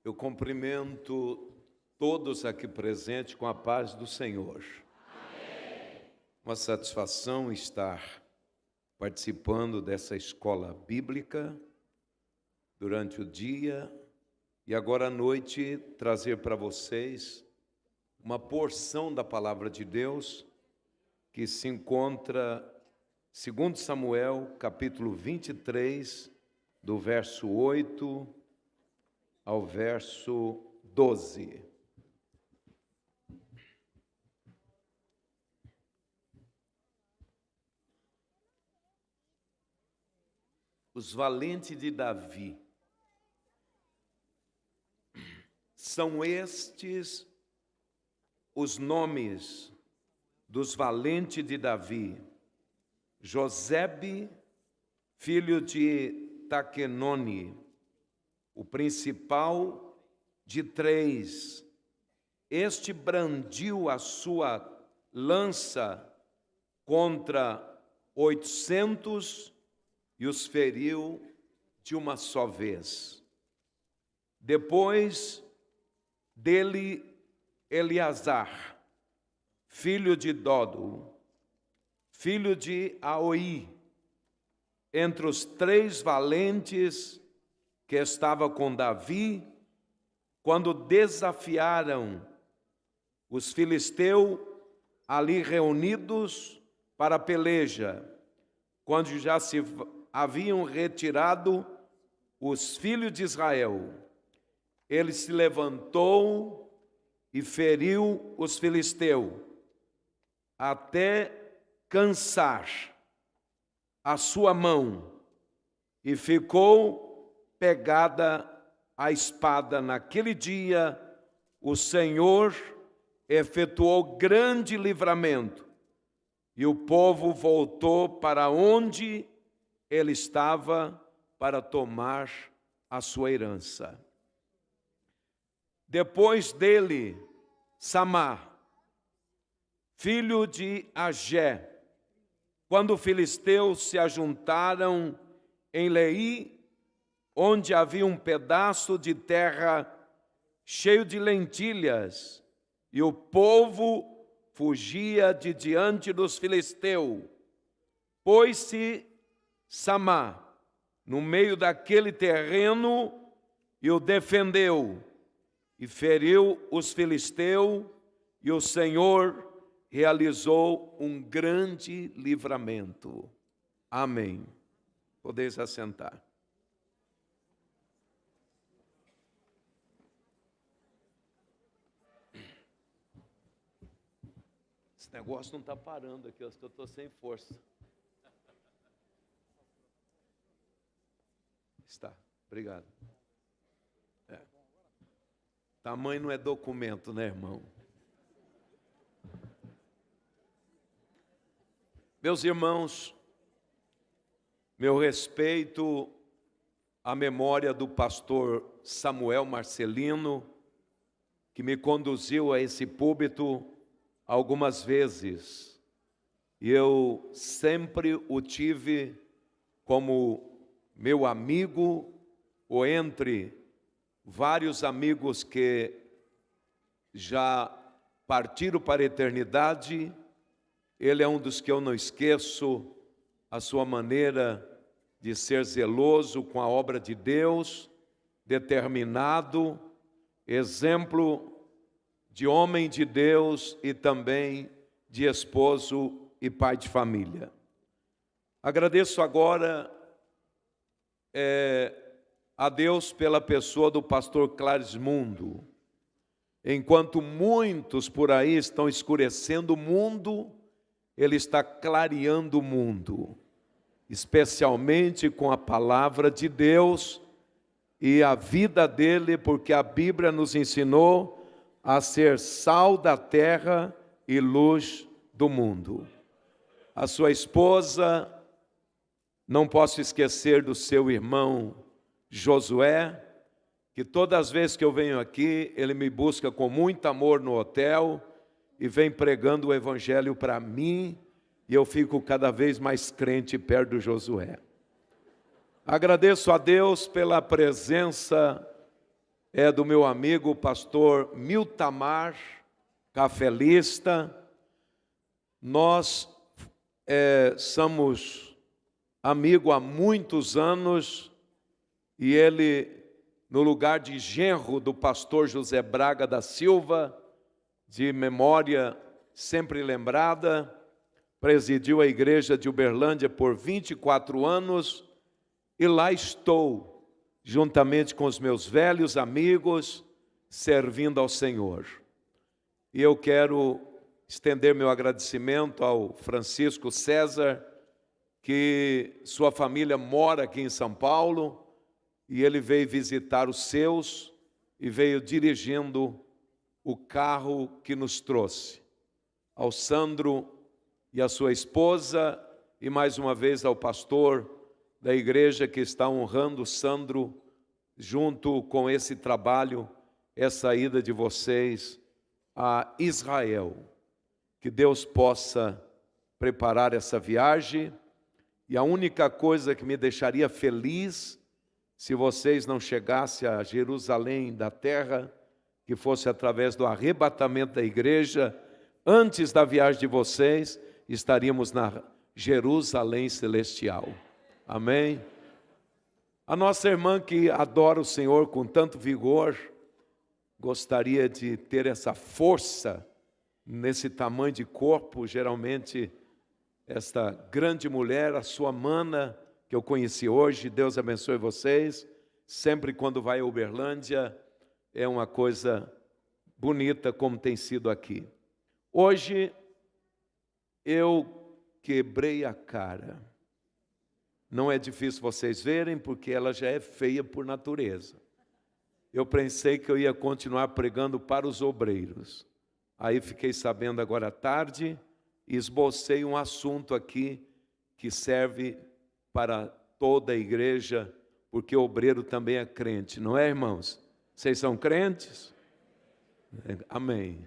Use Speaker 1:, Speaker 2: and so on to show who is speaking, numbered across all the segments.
Speaker 1: Eu cumprimento todos aqui presentes com a paz do Senhor. Amém. Uma satisfação estar participando dessa escola bíblica durante o dia e agora à noite trazer para vocês uma porção da palavra de Deus que se encontra, segundo Samuel, capítulo 23, do verso 8 ao verso 12. Os valentes de Davi. São estes os nomes dos valentes de Davi: Josebe, filho de Taquenone, o principal de 3. Este brandiu a sua lança contra 800 e os feriu de uma só vez. Depois dele, Eleazar, filho de Dodo, filho de Aoi, entre os 3 valentes que estava com Davi, quando desafiaram os filisteus ali reunidos para a peleja, quando já se haviam retirado os filhos de Israel. Ele se levantou e feriu os filisteus, até cansar a sua mão, e ficou pegada a espada. Naquele dia, o Senhor efetuou grande livramento, e o povo voltou para onde ele estava para tomar a sua herança. Depois dele, Samá, filho de Agé, quando os filisteus se ajuntaram em Lei, onde havia um pedaço de terra cheio de lentilhas, e o povo fugia de diante dos filisteus, pôs-se Samá no meio daquele terreno e o defendeu, e feriu os filisteus, e o Senhor realizou um grande livramento. Amém. Podeis assentar. Esse negócio não está parando aqui, eu estou sem força. Está, obrigado. Tamanho não é documento, né, irmão? Meus irmãos, meu respeito à memória do pastor Samuel Marcelino, que me conduziu a esse púlpito algumas vezes. E eu sempre o tive como meu amigo, ou entre vários amigos que já partiram para a eternidade. Ele é um dos que eu não esqueço, a sua maneira de ser zeloso com a obra de Deus, determinado, exemplo de homem de Deus e também de esposo e pai de família. Agradeço agora a Deus pela pessoa do pastor Clarismundo. Enquanto muitos por aí estão escurecendo o mundo, ele está clareando o mundo, especialmente com a palavra de Deus e a vida dele, porque a Bíblia nos ensinou a ser sal da terra e luz do mundo. A sua esposa, não posso esquecer do seu irmão Josué, que todas as vezes que eu venho aqui, ele me busca com muito amor no hotel e vem pregando o evangelho para mim, e eu fico cada vez mais crente perto do Josué. Agradeço a Deus pela presença é do meu amigo pastor Miltamar, cafelista. Nós somos amigos há muitos anos e ele, no lugar de genro do pastor José Braga da Silva, de memória sempre lembrada, presidiu a igreja de Uberlândia por 24 anos e lá estou, juntamente com os meus velhos amigos, servindo ao Senhor. E eu quero estender meu agradecimento ao Francisco César, que sua família mora aqui em São Paulo, e ele veio visitar os seus e veio dirigindo o carro que nos trouxe. Ao Sandro e a sua esposa, e mais uma vez ao pastor da igreja que está honrando o Sandro, junto com esse trabalho, essa ida de vocês a Israel. Que Deus possa preparar essa viagem, e a única coisa que me deixaria feliz, se vocês não chegassem a Jerusalém da terra, que fosse através do arrebatamento da igreja, antes da viagem de vocês, estaríamos na Jerusalém celestial. Amém? A nossa irmã que adora o Senhor com tanto vigor, gostaria de ter essa força nesse tamanho de corpo. Geralmente, esta grande mulher, a sua mana, que eu conheci hoje, Deus abençoe vocês. Sempre quando vai a Uberlândia, é uma coisa bonita como tem sido aqui. Hoje, eu quebrei a cara. Não é difícil vocês verem, porque ela já é feia por natureza. Eu pensei que eu ia continuar pregando para os obreiros. Aí fiquei sabendo agora à tarde e esbocei um assunto aqui que serve para toda a igreja, porque o obreiro também é crente, não é, irmãos? Vocês são crentes? Amém.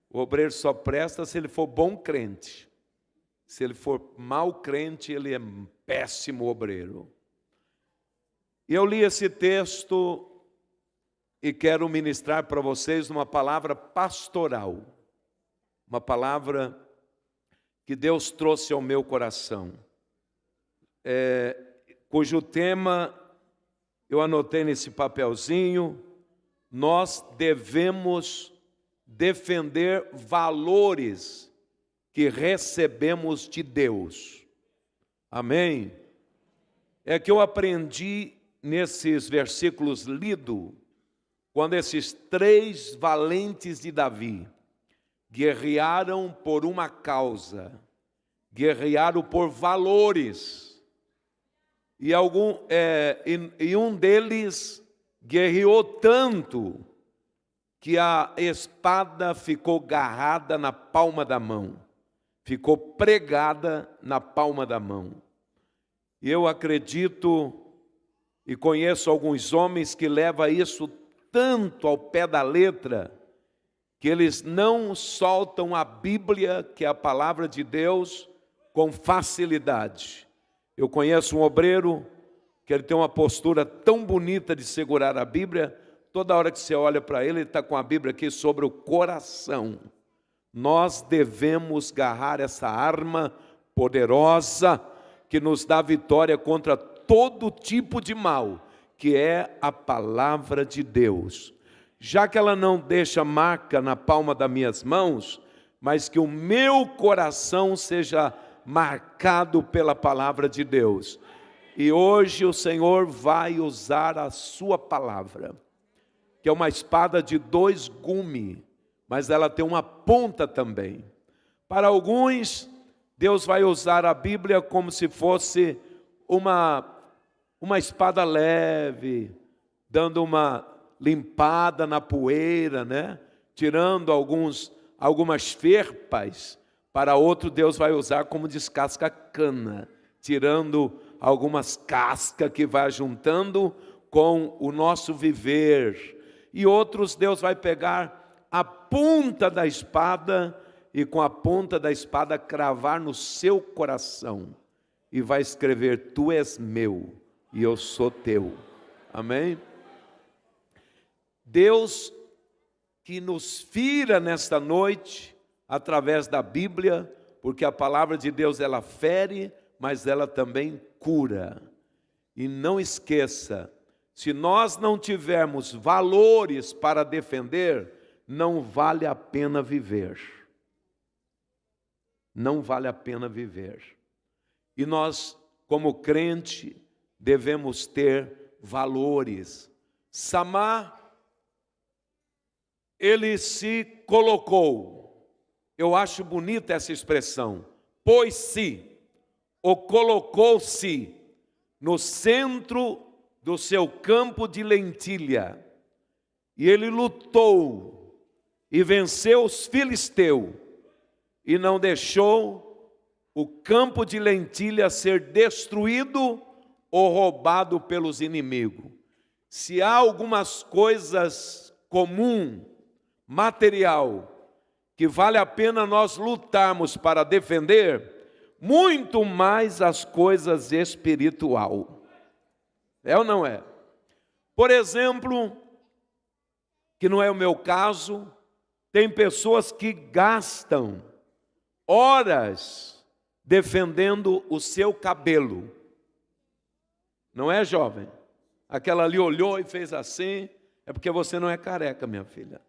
Speaker 1: O obreiro só presta se ele for bom crente. Se ele for mau crente, ele é péssimo obreiro. E eu li esse texto e quero ministrar para vocês uma palavra pastoral, uma palavra que Deus trouxe ao meu coração, cujo tema eu anotei nesse papelzinho. Nós devemos defender valores que recebemos de Deus. Amém? É que eu aprendi nesses versículos lidos, quando esses 3 valentes de Davi guerrearam por uma causa, guerrearam por valores, e um deles guerreou tanto que a espada ficou garrada na palma da mão, ficou pregada na palma da mão. E eu acredito e conheço alguns homens que levam isso tanto ao pé da letra, que eles não soltam a Bíblia, que é a palavra de Deus, com facilidade. Eu conheço um obreiro que ele tem uma postura tão bonita de segurar a Bíblia. Toda hora que você olha para ele, ele está com a Bíblia aqui sobre o coração. Nós devemos agarrar essa arma poderosa que nos dá vitória contra todo tipo de mal, que é a palavra de Deus. Já que ela não deixa marca na palma das minhas mãos, mas que o meu coração seja marcado pela palavra de Deus. E hoje o Senhor vai usar a sua palavra, que é uma espada de 2 gumes, mas ela tem uma ponta também. Para alguns, Deus vai usar a Bíblia como se fosse uma espada leve, dando uma limpada na poeira, né? Tirando algumas ferpas. Para outro, Deus vai usar como descasca cana, tirando algumas cascas que vai juntando com o nosso viver. E outros, Deus vai pegar a ponta da espada e com a ponta da espada cravar no seu coração e vai escrever: tu és meu e eu sou teu. Amém? Deus que nos fira nesta noite, através da Bíblia, porque a palavra de Deus ela fere, mas ela também cura. E não esqueça, se nós não tivermos valores para defender, não vale a pena viver. Não vale a pena viver. E nós, como crente, devemos ter valores. Samar, ele se colocou, eu acho bonita essa expressão, pôs-se, ou colocou-se no centro do seu campo de lentilha, e ele lutou, e venceu os filisteus, e não deixou o campo de lentilha ser destruído ou roubado pelos inimigos. Se há algumas coisas comuns, material, que vale a pena nós lutarmos para defender, muito mais as coisas espiritual. É ou não é? Por exemplo, que não é o meu caso, tem pessoas que gastam horas defendendo o seu cabelo. Não é, jovem? Aquela ali olhou e fez assim, é porque você não é careca, minha filha.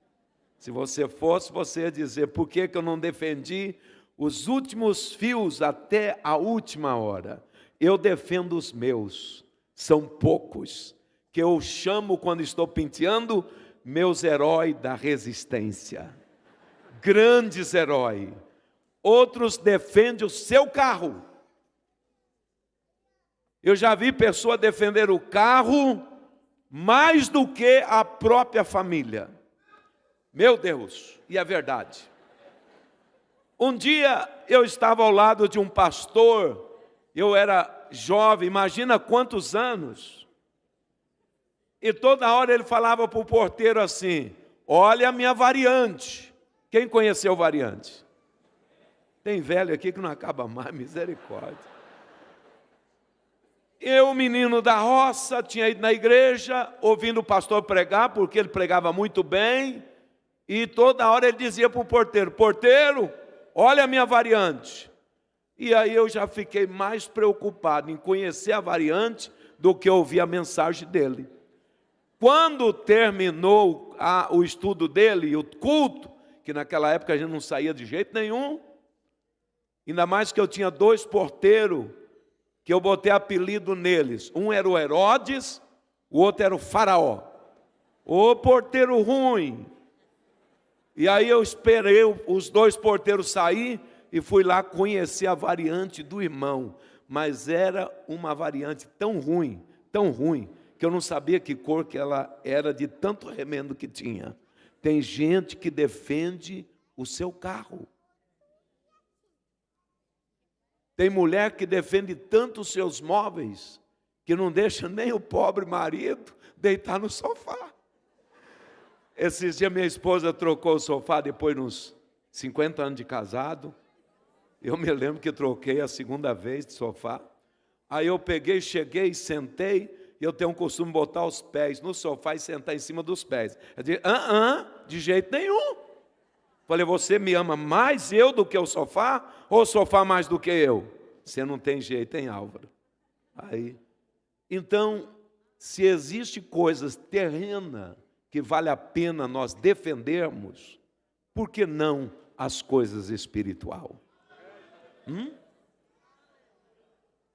Speaker 1: Se você fosse, você ia dizer, por que eu não defendi os últimos fios até a última hora? Eu defendo os meus, são poucos, que eu chamo quando estou penteando, meus heróis da resistência. Grandes heróis. Outros defendem o seu carro. Eu já vi pessoa defender o carro mais do que a própria família. Meu Deus, e é verdade. Um dia eu estava ao lado de um pastor, eu era jovem, imagina quantos anos. E toda hora ele falava para o porteiro assim, olha a minha variante. Quem conheceu variante? Tem velho aqui que não acaba mais, misericórdia. Eu, menino da roça, tinha ido na igreja, ouvindo o pastor pregar, porque ele pregava muito bem, e toda hora ele dizia para o porteiro, porteiro, olha a minha variante. E aí eu já fiquei mais preocupado em conhecer a variante do que ouvir a mensagem dele. Quando terminou o estudo dele e o culto, que naquela época a gente não saía de jeito nenhum, ainda mais que eu tinha 2 porteiros, que eu botei apelido neles. Um era o Herodes, o outro era o Faraó. Ô porteiro ruim! E aí eu esperei os 2 porteiros sair e fui lá conhecer a variante do irmão. Mas era uma variante tão ruim, que eu não sabia que cor que ela era de tanto remendo que tinha. Tem gente que defende o seu carro. Tem mulher que defende tanto os seus móveis, que não deixa nem o pobre marido deitar no sofá. Esses dias minha esposa trocou o sofá depois de uns 50 anos de casado. Eu me lembro que troquei a segunda vez de sofá. Aí eu peguei, cheguei, sentei, e eu tenho um costume de botar os pés no sofá e sentar em cima dos pés. Eu disse, de jeito nenhum. Falei, você me ama mais eu do que o sofá, ou o sofá mais do que eu? Você não tem jeito, hein, Álvaro? Aí, então, se existe coisas terrenas que vale a pena nós defendermos, por que não as coisas espirituais?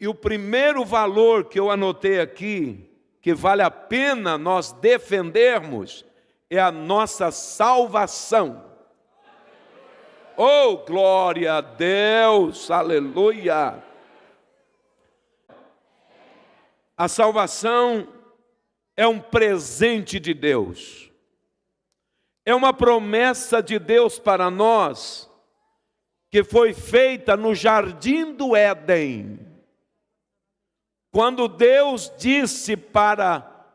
Speaker 1: E o primeiro valor que eu anotei aqui, que vale a pena nós defendermos, é a nossa salvação. Oh, glória a Deus, aleluia! A salvação é um presente de Deus. É uma promessa de Deus para nós, que foi feita no jardim do Éden. Quando Deus disse para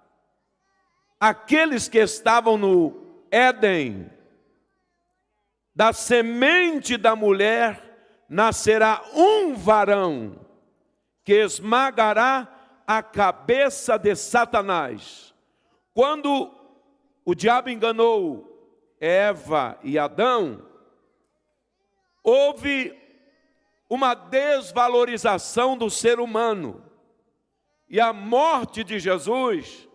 Speaker 1: aqueles que estavam no Éden, da semente da mulher nascerá um varão, que esmagará a cabeça de Satanás. Quando o diabo enganou Eva e Adão, houve uma desvalorização do ser humano. E a morte de Jesus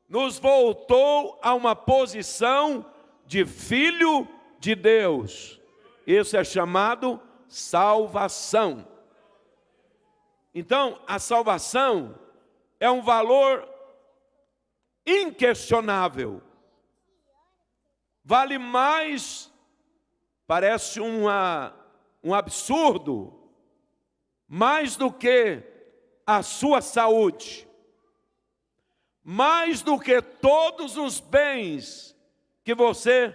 Speaker 1: nos voltou a uma posição de filho de Deus. Isso é chamado salvação. Então, a salvação é um valor inquestionável. Vale mais, parece um absurdo, mais do que a sua saúde, mais do que todos os bens que você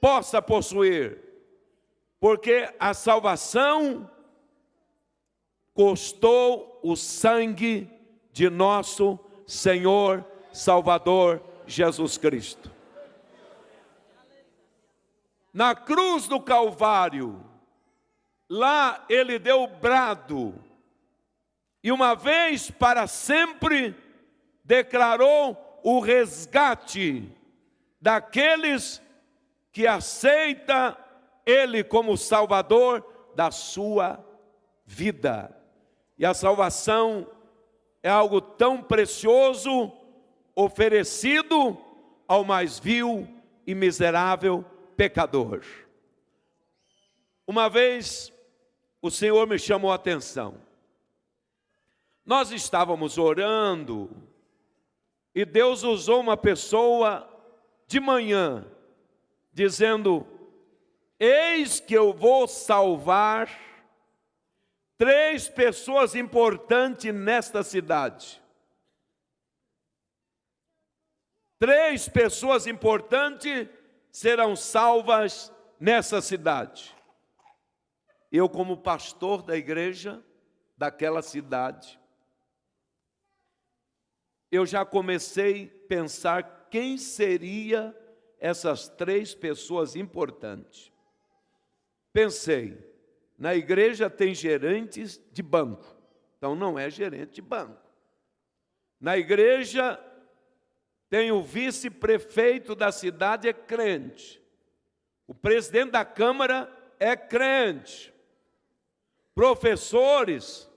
Speaker 1: possa possuir, porque a salvação custou o sangue de nosso Senhor Salvador Jesus Cristo. Na cruz do Calvário, lá ele deu o brado, e uma vez para sempre declarou o resgate daqueles que aceita ele como Salvador da sua vida. E a salvação é algo tão precioso, oferecido ao mais vil e miserável pecador. Uma vez o Senhor me chamou a atenção. Nós estávamos orando e Deus usou uma pessoa de manhã, dizendo: eis que eu vou salvar 3 pessoas importantes nesta cidade. 3 pessoas importantes serão salvas nessa cidade. Eu, como pastor da igreja daquela cidade, eu já comecei a pensar quem seria essas 3 pessoas importantes. Pensei, na igreja tem gerentes de banco, então não é gerente de banco. Na igreja tem o vice-prefeito da cidade, é crente. O presidente da Câmara é crente. Professores,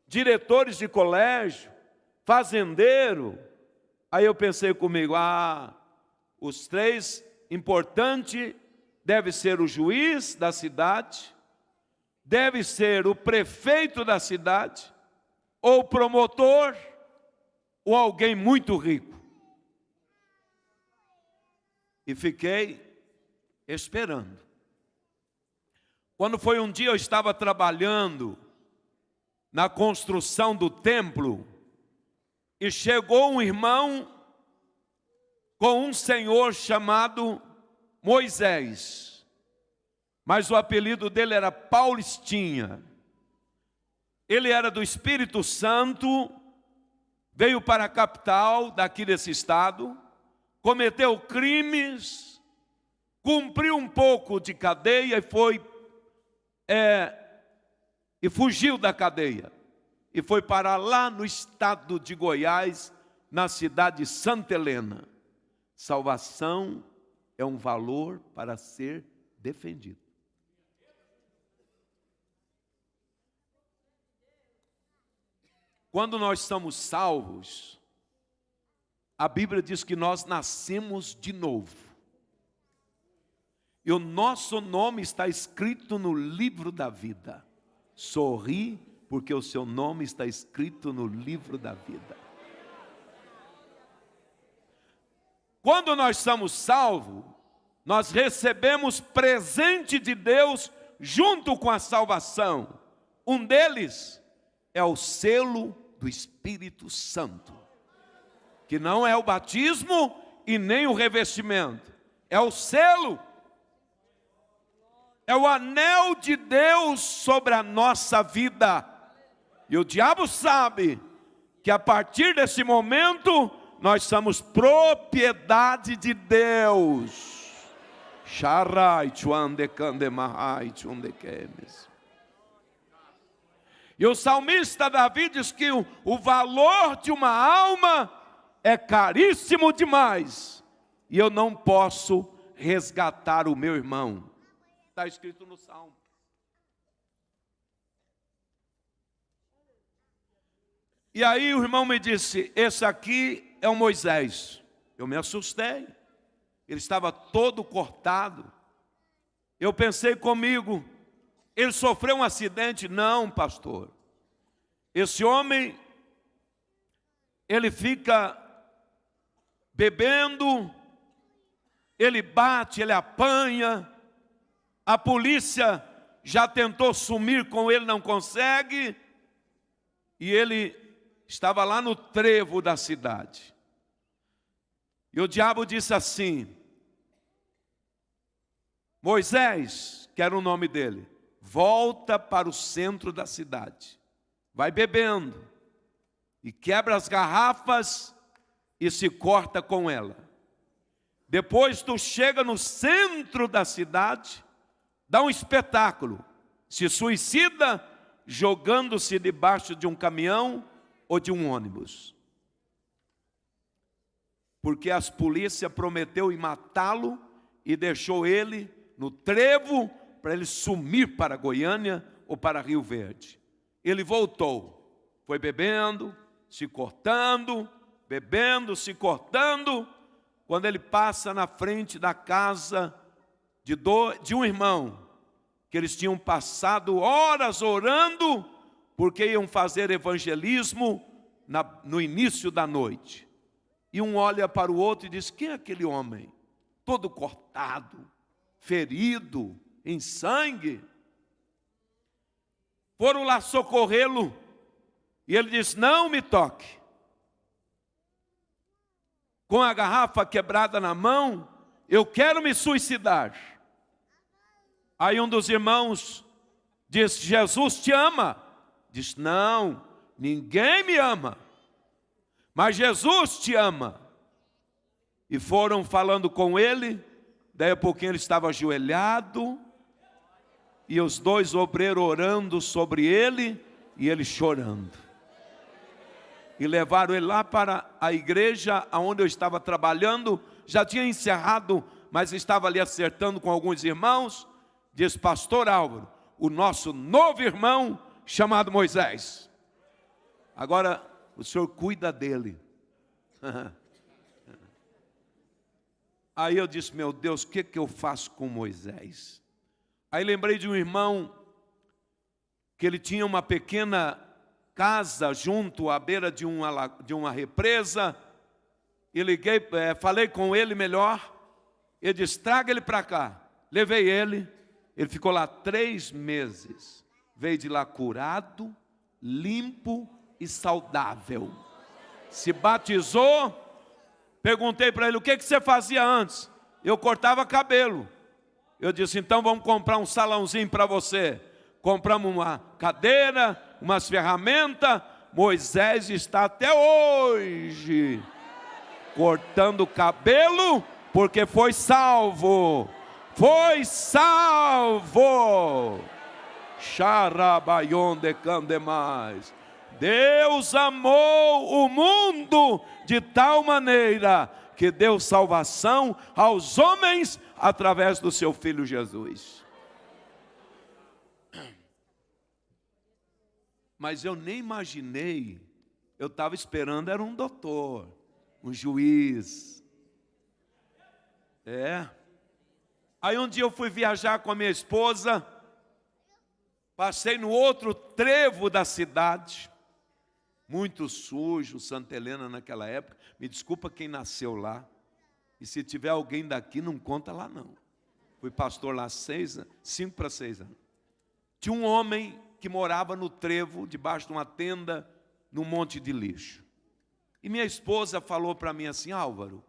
Speaker 1: diretores de colégio, fazendeiro. Aí eu pensei comigo, os 3 importantes deve ser o juiz da cidade, deve ser o prefeito da cidade, ou o promotor, ou alguém muito rico. E fiquei esperando. Quando foi um dia, eu estava trabalhando na construção do templo, e chegou um irmão com um senhor chamado Moisés, mas o apelido dele era Paulistinha. Ele era do Espírito Santo, veio para a capital daqui desse estado, cometeu crimes, cumpriu um pouco de cadeia e fugiu da cadeia. E foi parar lá no estado de Goiás, na cidade de Santa Helena. Salvação é um valor para ser defendido. Quando nós somos salvos, a Bíblia diz que nós nascemos de novo. E o nosso nome está escrito no livro da vida. Sorri, porque o seu nome está escrito no livro da vida. Quando nós somos salvos, nós recebemos presente de Deus junto com a salvação. Um deles é o selo do Espírito Santo, que não é o batismo e nem o revestimento, é o selo. É o anel de Deus sobre a nossa vida. E o diabo sabe que a partir desse momento nós somos propriedade de Deus. E o salmista Davi diz que o valor de uma alma é caríssimo demais. e eu não posso resgatar o meu irmão. Está escrito no Salmo. E aí o irmão me disse, esse aqui é o Moisés. Eu me assustei. Ele estava todo cortado. Eu pensei comigo, ele sofreu um acidente? Não, pastor. Esse homem, ele fica bebendo, ele bate, ele apanha, a polícia já tentou sumir com ele, não consegue, e ele estava lá no trevo da cidade. E o diabo disse assim, Moisés, que era o nome dele, volta para o centro da cidade, vai bebendo, e quebra as garrafas e se corta com ela. Depois tu chega no centro da cidade, dá um espetáculo, se suicida jogando-se debaixo de um caminhão ou de um ônibus. Porque as polícias prometeu em matá-lo e deixou ele no trevo para ele sumir para Goiânia ou para Rio Verde. Ele voltou, foi bebendo, se cortando, bebendo, se cortando. Quando ele passa na frente da casa de um irmão, que eles tinham passado horas orando, porque iam fazer evangelismo no início da noite. E um olha para o outro e diz, quem é aquele homem? Todo cortado, ferido, em sangue. Foram lá socorrê-lo, e ele disse, não me toque. Com a garrafa quebrada na mão, eu quero me suicidar. Aí um dos irmãos disse, Jesus te ama. Disse, não, ninguém me ama, mas Jesus te ama. E foram falando com ele, daí a pouquinho ele estava ajoelhado, e os dois obreiros orando sobre ele, e ele chorando. E levaram ele lá para a igreja onde eu estava trabalhando, já tinha encerrado, mas estava ali acertando com alguns irmãos. Diz, pastor Álvaro, o nosso novo irmão chamado Moisés. Agora o senhor cuida dele. Aí eu disse, meu Deus, o que eu faço com Moisés? Aí lembrei de um irmão, que ele tinha uma pequena casa junto à beira de uma represa, e falei com ele melhor, ele disse, traga ele para cá. Levei ele ficou lá 3 meses, veio de lá curado, limpo e saudável. Se batizou, perguntei para ele, o que você fazia antes? Eu cortava cabelo. Eu disse, então vamos comprar um salãozinho para você. Compramos uma cadeira, umas ferramentas. Moisés está até hoje cortando cabelo, porque foi salvo. Foi salvo. Xarabayon de candemais. Deus amou o mundo de tal maneira que deu salvação aos homens através do seu Filho Jesus. Mas eu nem imaginei, eu estava esperando, era um doutor, um juiz. Aí um dia eu fui viajar com a minha esposa, passei no outro trevo da cidade, muito sujo, Santa Helena naquela época. Me desculpa quem nasceu lá. E se tiver alguém daqui, não conta lá não. Fui pastor lá 5 para 6 anos. Tinha um homem que morava no trevo, debaixo de uma tenda, num monte de lixo. E minha esposa falou para mim assim, Álvaro,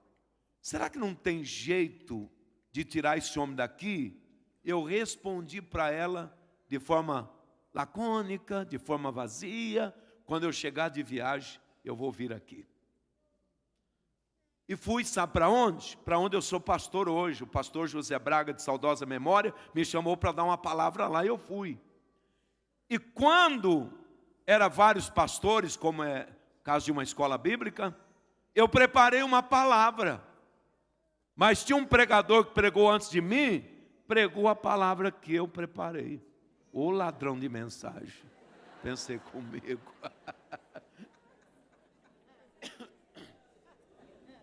Speaker 1: será que não tem jeito de tirar esse homem daqui? Eu respondi para ela de forma lacônica, de forma vazia, quando eu chegar de viagem, eu vou vir aqui. E fui, sabe para onde? Para onde eu sou pastor hoje. O pastor José Braga, de saudosa memória, me chamou para dar uma palavra lá e eu fui. E quando eram vários pastores, como é o caso de uma escola bíblica, eu preparei uma palavra. Mas tinha um pregador que pregou antes de mim, pregou a palavra que eu preparei. O ladrão de mensagem. Pensei comigo.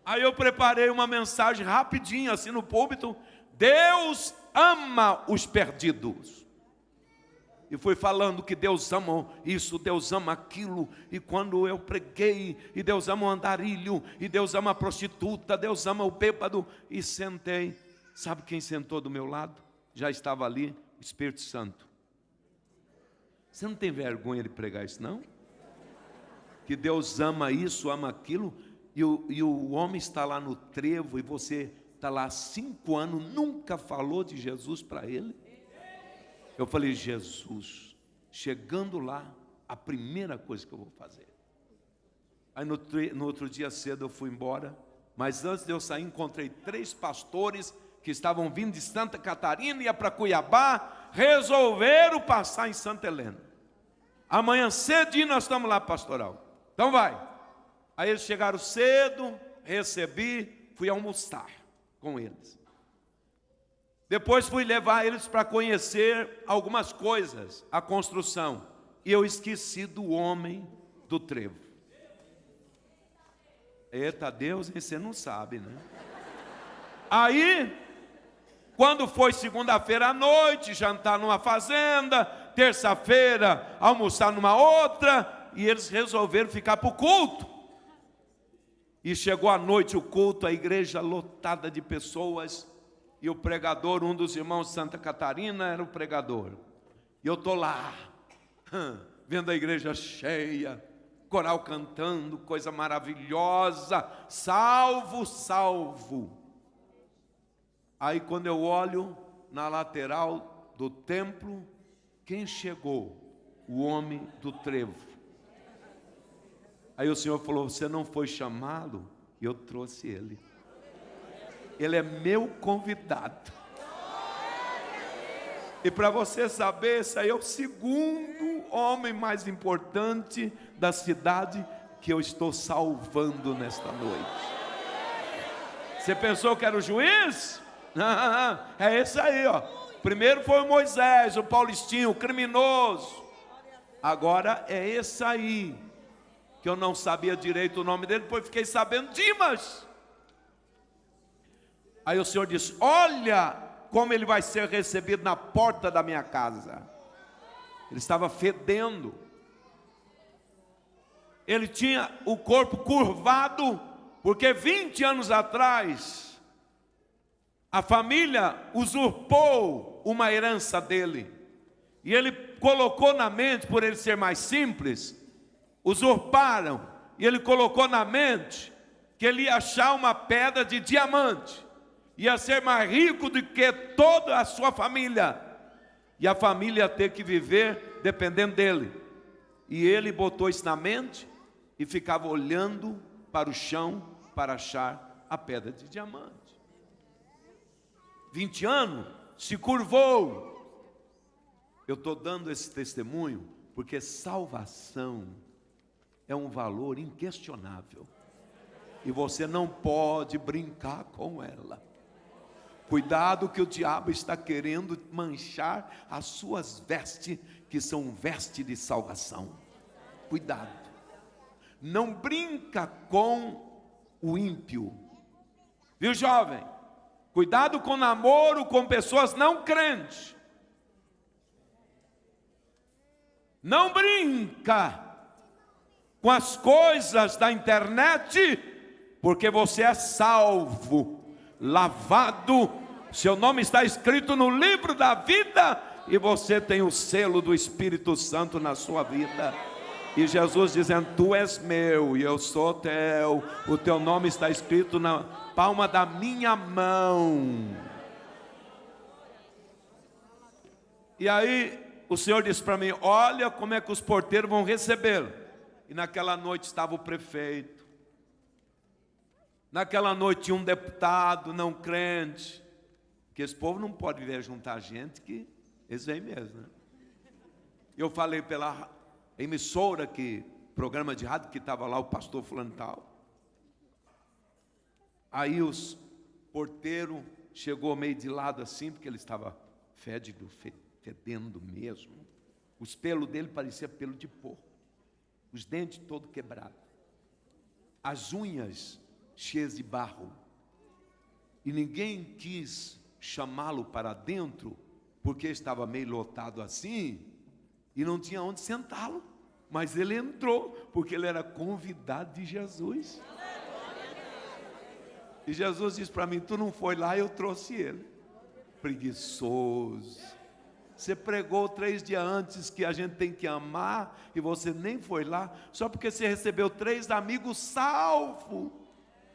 Speaker 1: Aí eu preparei uma mensagem rapidinho, assim no púlpito. Deus ama os perdidos. E fui falando que Deus ama isso, Deus ama aquilo. E quando eu preguei, e Deus ama o andarilho, e Deus ama a prostituta, Deus ama o bêbado. E sentei. Sabe quem sentou do meu lado? Já estava ali, o Espírito Santo. Você não tem vergonha de pregar isso, não? Que Deus ama isso, ama aquilo. E o homem está lá no trevo, e você está lá há 5 anos, nunca falou de Jesus para ele. Eu falei, Jesus, chegando lá, a primeira coisa que eu vou fazer. Aí no outro dia cedo eu fui embora, mas antes de eu sair encontrei 3 pastores que estavam vindo de Santa Catarina, ia para Cuiabá, resolveram passar em Santa Helena. Amanhã cedinho nós estamos lá, pastoral. Então vai. Aí eles chegaram cedo, recebi, fui almoçar com eles. Depois fui levar eles para conhecer algumas coisas, a construção. E eu esqueci do homem do trevo. Eita Deus, você não sabe, né? Aí, quando foi segunda-feira à noite, jantar numa fazenda, terça-feira, almoçar numa outra, e eles resolveram ficar para o culto. E chegou à noite o culto, a igreja lotada de pessoas, e o pregador, um dos irmãos de Santa Catarina, era o pregador. E eu estou lá, vendo a igreja cheia, coral cantando, coisa maravilhosa, salvo, salvo. Aí quando eu olho na lateral do templo, quem chegou? O homem do trevo. Aí o Senhor falou, você não foi chamá-lo? E eu trouxe ele. Ele é meu convidado. E para você saber, esse aí é o 2º homem mais importante da cidade que eu estou salvando nesta noite. Você pensou que era o juiz? É esse aí, ó. Primeiro foi o Moisés, o Paulistinho, o criminoso. Agora é esse aí, que eu não sabia direito o nome dele, depois fiquei sabendo, Dimas. Aí o Senhor disse, olha como ele vai ser recebido na porta da minha casa. Ele estava fedendo. Ele tinha o corpo curvado, porque 20 anos atrás, a família usurpou uma herança dele. E ele colocou na mente, por ele ser mais simples, usurparam. E ele colocou na mente que ele ia achar uma pedra de diamante. Ia ser mais rico do que toda a sua família. E a família ia ter que viver dependendo dele. E ele botou isso na mente e ficava olhando para o chão para achar a pedra de diamante. 20 anos, se curvou. Eu estou dando esse testemunho porque salvação é um valor inquestionável. E você não pode brincar com ela. Cuidado que o diabo está querendo manchar as suas vestes, que são vestes de salvação. Cuidado. Não brinca com o ímpio. Viu, jovem? Cuidado com namoro com pessoas não crentes. Não brinca com as coisas da internet, porque você é salvo, lavado, seu nome está escrito no livro da vida e você tem o selo do Espírito Santo na sua vida. E Jesus dizendo, tu és meu e eu sou teu, o teu nome está escrito na palma da minha mão. E aí o Senhor disse para mim, olha como é que os porteiros vão recebê-lo. E naquela noite estava o prefeito. Naquela noite tinha um deputado não crente, que esse povo não pode vir juntar gente, que eles vêm mesmo, né? Eu falei pela emissora, programa de rádio, que estava lá o pastor fulano e tal. Aí os porteiro chegou meio de lado assim, porque ele estava fedendo mesmo. Os pelos dele pareciam pelo de porco, os dentes todos quebrados, as unhas cheias de barro. E ninguém quis chamá-lo para dentro, porque estava meio lotado assim, e não tinha onde sentá-lo. Mas ele entrou, porque ele era convidado de Jesus. E Jesus disse para mim: tu não foi lá, eu trouxe ele. Preguiçoso. Você pregou 3 dias antes que a gente tem que amar, e você nem foi lá, só porque você recebeu 3 amigos salvos,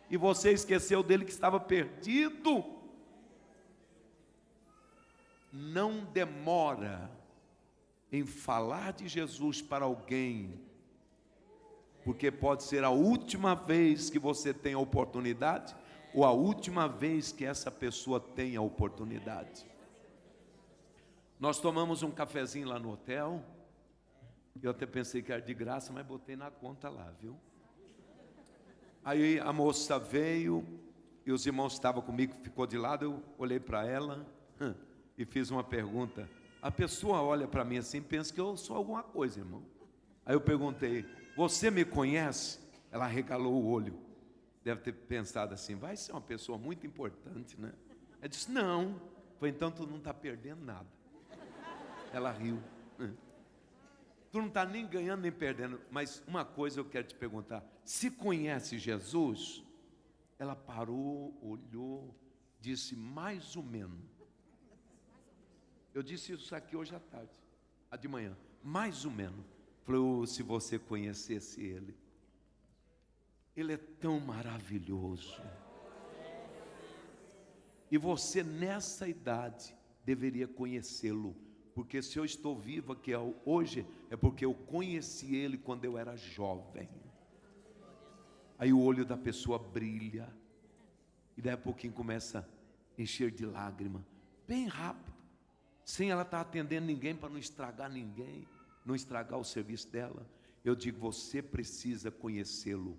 Speaker 1: e você esqueceu dele que estava perdido. Não demora em falar de Jesus para alguém, porque pode ser a última vez que você tem a oportunidade, ou a última vez que essa pessoa tem a oportunidade. Nós tomamos um cafezinho lá no hotel, eu até pensei que era de graça, mas botei na conta lá, viu? Aí a moça veio, e os irmãos que estavam comigo, ficou de lado, eu olhei para ela, e fiz uma pergunta. A pessoa olha para mim assim, pensa que eu sou alguma coisa, irmão. Aí eu perguntei: você me conhece? Ela regalou o olho. Deve ter pensado assim: vai ser uma pessoa muito importante, né? Ela disse: não. Foi: então tu não está perdendo nada. Ela riu. Tu não está nem ganhando nem perdendo. Mas uma coisa eu quero te perguntar: se conhece Jesus? Ela parou, olhou, disse: mais ou menos. Eu disse isso aqui hoje à tarde, de manhã, mais ou menos. Falei: se você conhecesse ele, ele é tão maravilhoso. E você nessa idade deveria conhecê-lo, porque se eu estou vivo aqui hoje, é porque eu conheci ele quando eu era jovem. Aí o olho da pessoa brilha, e daí a pouquinho começa a encher de lágrima, bem rápido, sem ela estar atendendo ninguém, para não estragar ninguém, não estragar o serviço dela. Eu digo: você precisa conhecê-lo.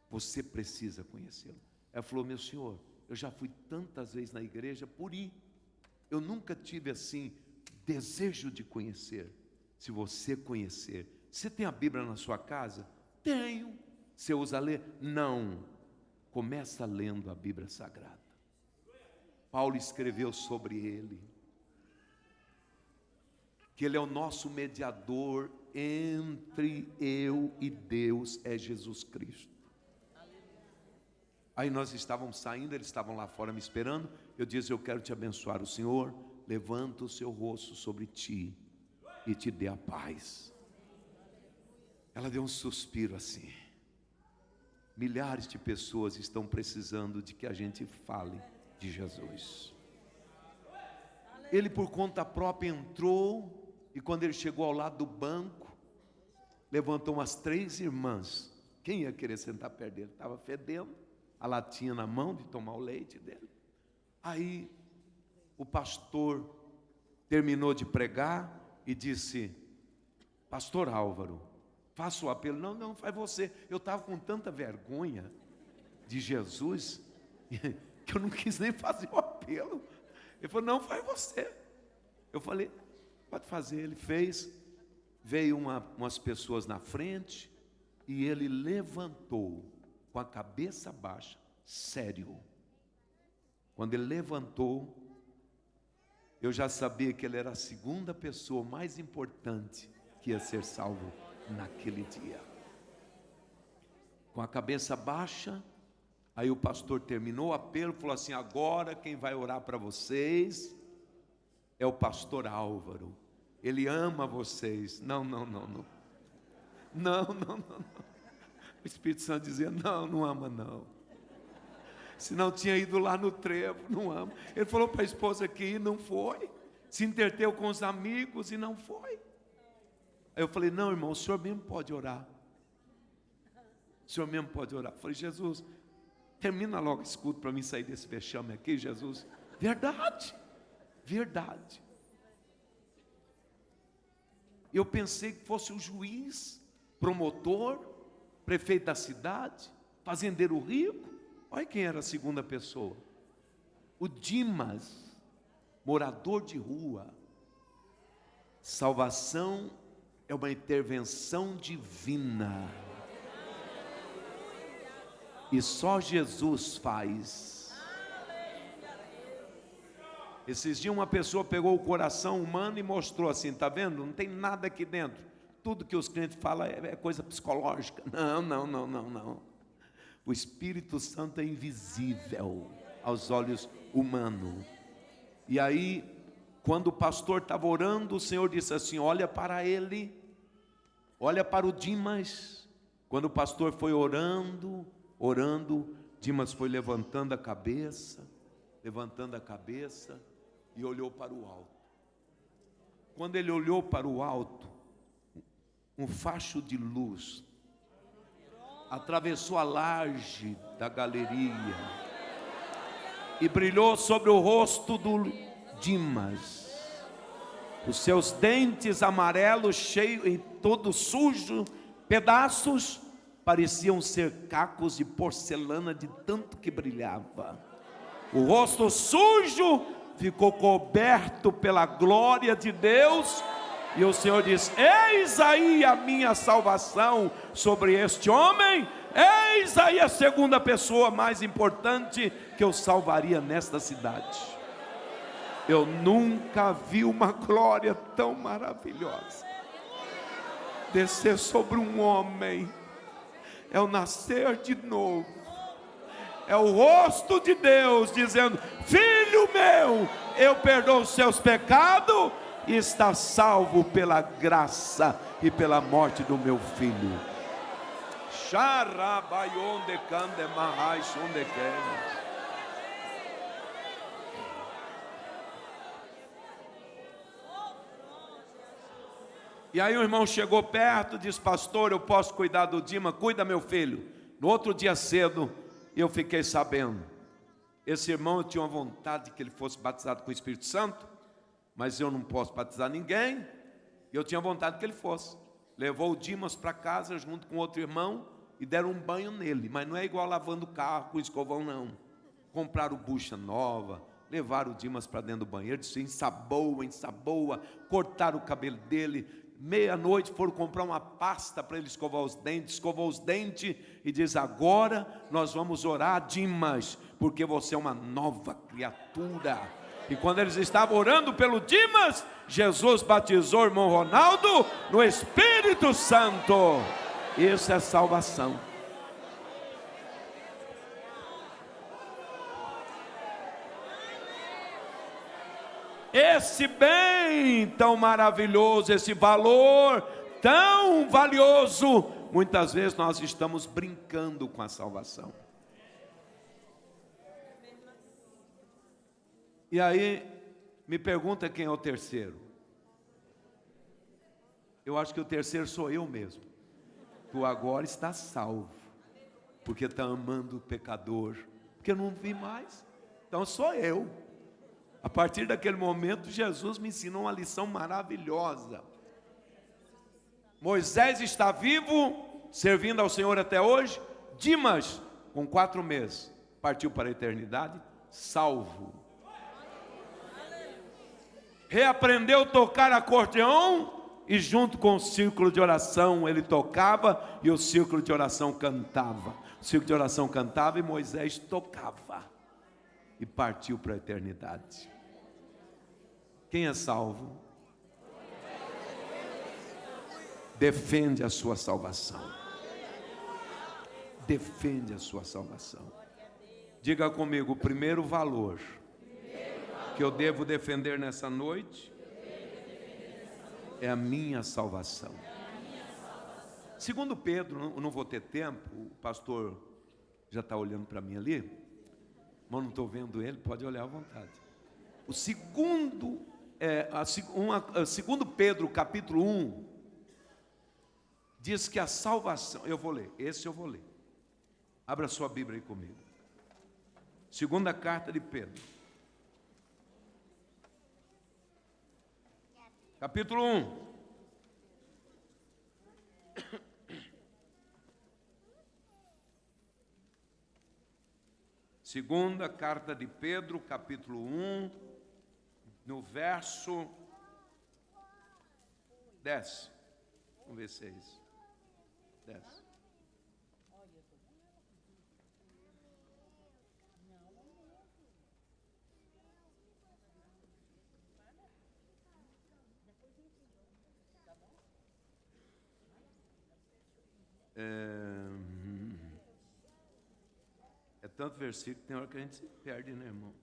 Speaker 1: Você precisa conhecê-lo. Ela falou: meu senhor, eu já fui tantas vezes na igreja por ir. Eu nunca tive assim desejo de conhecer. Se você conhecer, você tem a Bíblia na sua casa? Tenho. Você usa a ler? Não. Começa lendo a Bíblia Sagrada. Paulo escreveu sobre ele, que ele é o nosso mediador entre eu e Deus, é Jesus Cristo. Aí nós estávamos saindo, eles estavam lá fora me esperando. Eu disse: eu quero te abençoar. O Senhor levanta o seu rosto sobre ti e te dê a paz. Ela deu um suspiro assim. Milhares de pessoas estão precisando de que a gente fale de Jesus. Ele por conta própria entrou, e quando ele chegou ao lado do banco, levantou umas 3 irmãs. Quem ia querer sentar perto dele? Estava fedendo, a latinha na mão de tomar o leite dele. Aí o pastor terminou de pregar e disse: pastor Álvaro, faça o apelo. Não, faz você. Eu estava com tanta vergonha de Jesus, que eu não quis nem fazer o apelo. Ele falou: não, faz você. Eu falei: pode fazer. Ele fez. Veio umas pessoas na frente, e ele levantou com a cabeça baixa, sério. Quando ele levantou, eu já sabia que ele era a segunda pessoa mais importante que ia ser salvo naquele dia. Com a cabeça baixa, aí o pastor terminou o apelo, falou assim: agora quem vai orar para vocês é o pastor Álvaro. Ele ama vocês. Não. O Espírito Santo dizia: não ama não. Senão tinha ido lá no trevo, não ama. Ele falou para a esposa que ia, não foi. Se entreteu com os amigos e não foi. Aí eu falei: não, irmão, o senhor mesmo pode orar. O senhor mesmo pode orar. Eu falei: Jesus, termina logo esse culto para mim sair desse vexame aqui, Jesus. Verdade. Eu pensei que fosse o juiz, promotor, prefeito da cidade, fazendeiro rico. Olha quem era a segunda pessoa. o Dimas, morador de rua. Salvação é uma intervenção divina. E só Jesus faz. Esses dias uma pessoa pegou o coração humano e mostrou assim, tá vendo? Não tem nada aqui dentro. Tudo que os crentes falam é coisa psicológica. Não. O Espírito Santo é invisível aos olhos humanos. E aí, quando o pastor estava orando, o Senhor disse assim, olha para ele, olha para o Dimas. Quando o pastor foi orando, Dimas foi levantando a cabeça e olhou para o alto. Quando ele olhou para o alto, um facho de luz atravessou a laje da galeria e brilhou sobre o rosto do Dimas. Os seus dentes amarelos, cheios e todo sujo, pedaços, pareciam ser cacos de porcelana de tanto que brilhava. O rosto sujo ficou coberto pela glória de Deus. E o Senhor diz, eis aí a minha salvação sobre este homem. Eis aí a segunda pessoa mais importante que eu salvaria nesta cidade. Eu nunca vi uma glória tão maravilhosa descer sobre um homem. É o nascer de novo. É o rosto de Deus dizendo, filho meu, eu perdoo os seus pecados e está salvo pela graça e pela morte do meu filho. E aí o irmão chegou perto, disse, pastor, eu posso cuidar do Dima? Cuida, meu filho. No outro dia cedo, eu fiquei sabendo, esse irmão, eu tinha uma vontade que ele fosse batizado com o Espírito Santo, mas eu não posso batizar ninguém, e eu tinha vontade que ele fosse. Levou o Dimas para casa junto com outro irmão e deram um banho nele, mas não é igual lavando o carro com escovão, não. Compraram bucha nova, levaram o Dimas para dentro do banheiro, disse, ensaboa, cortaram o cabelo dele. Meia-noite foram comprar uma pasta para ele escovar os dentes, escovou os dentes e diz, agora nós vamos orar, Dimas, porque você é uma nova criatura. E quando eles estavam orando pelo Dimas, Jesus batizou o irmão Ronaldo no Espírito Santo. Isso é salvação. Esse bem tão maravilhoso, esse valor tão valioso, muitas vezes nós estamos brincando com a salvação. E aí, me pergunta quem é o terceiro. Eu acho que o terceiro sou eu mesmo. Tu agora está salvo, porque está amando o pecador, porque eu não vi mais, então sou eu. A partir daquele momento, Jesus me ensinou uma lição maravilhosa. Moisés está vivo, servindo ao Senhor até hoje. Dimas, com 4 meses, partiu para a eternidade, salvo. Reaprendeu a tocar acordeão, e junto com o círculo de oração ele tocava, e o círculo de oração cantava. O círculo de oração cantava e Moisés tocava, e partiu para a eternidade. Quem é salvo? Defende a sua salvação. Defende a sua salvação. Diga comigo, o primeiro valor que eu devo defender nessa noite é a minha salvação. Segundo Pedro, eu não vou ter tempo, o pastor já está olhando para mim ali, mas não estou vendo ele, pode olhar à vontade. O segundo, segundo Pedro, capítulo 1, diz que a salvação, eu vou ler, esse eu vou ler. Abra sua Bíblia aí comigo. Segunda carta de Pedro. Capítulo 1. Segunda carta de Pedro, capítulo 1, no verso 10. Vamos ver se é isso. 10. É tanto versículo que tem hora que a gente se perde, né, irmão?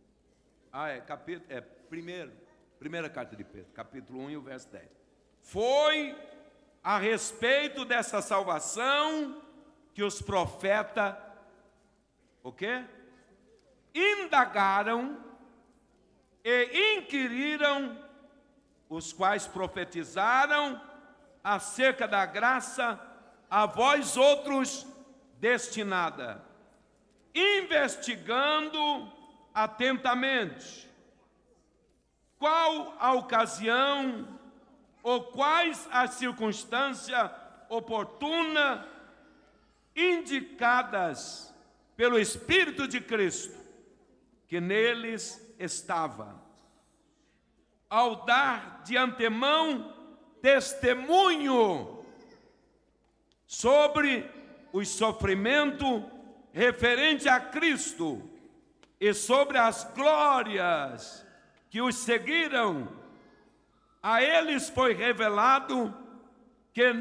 Speaker 1: Primeira carta de Pedro, capítulo 1 e o verso 10. Foi a respeito dessa salvação que os profetas, o quê? Indagaram e inquiriram, os quais profetizaram acerca da graça a vós outros destinada, investigando atentamente qual a ocasião ou quais as circunstâncias oportunas indicadas pelo Espírito de Cristo, que neles estava, ao dar de antemão testemunho sobre os sofrimentos referente a Cristo e sobre as glórias que os seguiram. A eles foi revelado que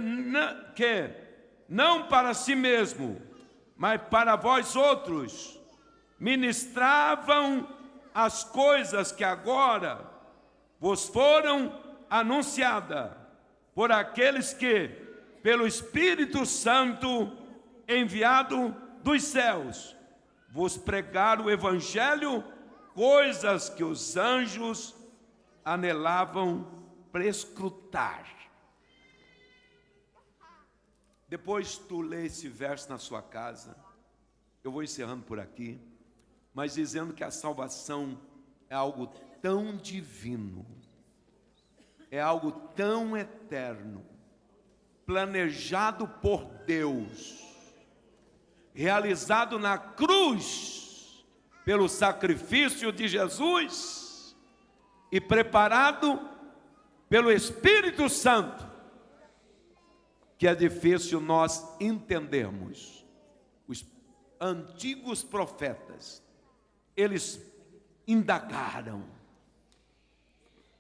Speaker 1: não para si mesmo, mas para vós outros, ministravam as coisas que agora vos foram anunciadas por aqueles que, pelo Espírito Santo enviado dos céus, vos pregaram o Evangelho, coisas que os anjos anelavam prescrutar. Depois tu lê esse verso na sua casa, eu vou encerrando por aqui, mas dizendo que a salvação é algo tão divino, é algo tão eterno, planejado por Deus, realizado na cruz pelo sacrifício de Jesus e preparado pelo Espírito Santo, que é difícil nós entendermos. Os antigos profetas, eles indagaram,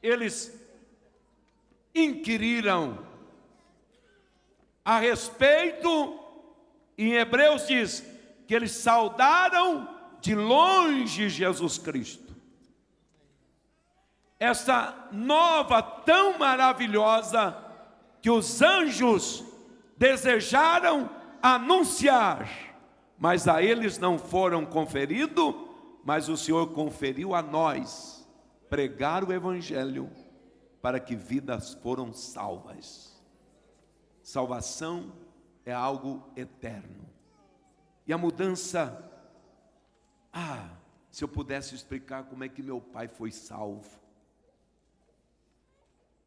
Speaker 1: eles inquiriram a respeito, em Hebreus diz que eles saudaram de longe Jesus Cristo. Essa nova tão maravilhosa que os anjos desejaram anunciar, mas a eles não foram conferido, mas o Senhor conferiu a nós pregar o Evangelho para que vidas foram salvas. Salvação é algo eterno. E a mudança, se eu pudesse explicar como é que meu pai foi salvo.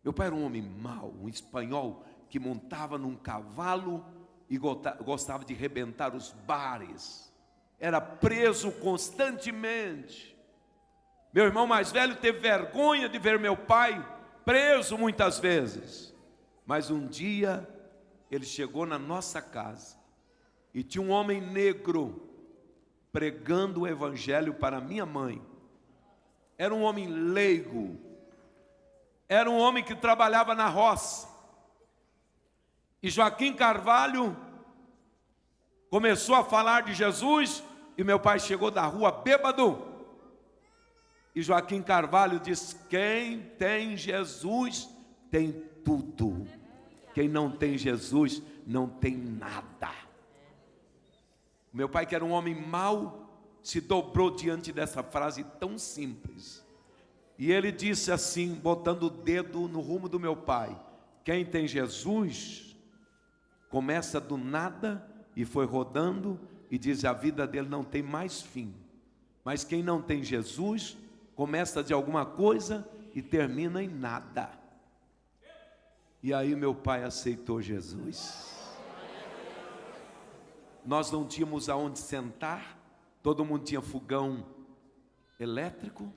Speaker 1: Meu pai era um homem mau, um espanhol que montava num cavalo e gostava de rebentar os bares. Era preso constantemente. Meu irmão mais velho teve vergonha de ver meu pai preso muitas vezes. Mas um dia ele chegou na nossa casa e tinha um homem negro pregando o Evangelho para minha mãe. Era um homem leigo, era um homem que trabalhava na roça. E Joaquim Carvalho começou a falar de Jesus e meu pai chegou da rua bêbado. E Joaquim Carvalho disse: quem tem Jesus tem tudo. Quem não tem Jesus não tem nada. Meu pai, que era um homem mau, se dobrou diante dessa frase tão simples. E ele disse assim, botando o dedo no rumo do meu pai: quem tem Jesus começa do nada e foi rodando, e diz a vida dele não tem mais fim. Mas quem não tem Jesus começa de alguma coisa e termina em nada. E aí meu pai aceitou Jesus. Nós não tínhamos aonde sentar, Todo mundo tinha fogão elétrico,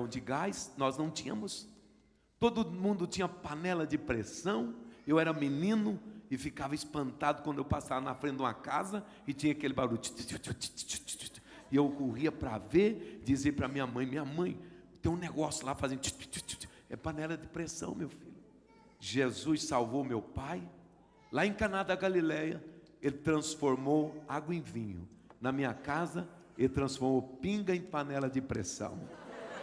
Speaker 1: de gás, nós não tínhamos. Todo mundo tinha panela de pressão. Eu era menino e ficava espantado quando eu passava na frente de uma casa e tinha aquele barulho. E eu corria para ver, dizer para minha mãe, tem um negócio lá fazendo. É panela de pressão, meu filho. Jesus salvou meu pai. Lá em Caná da Galileia, ele transformou água em vinho. Na minha casa, ele transformou pinga em panela de pressão,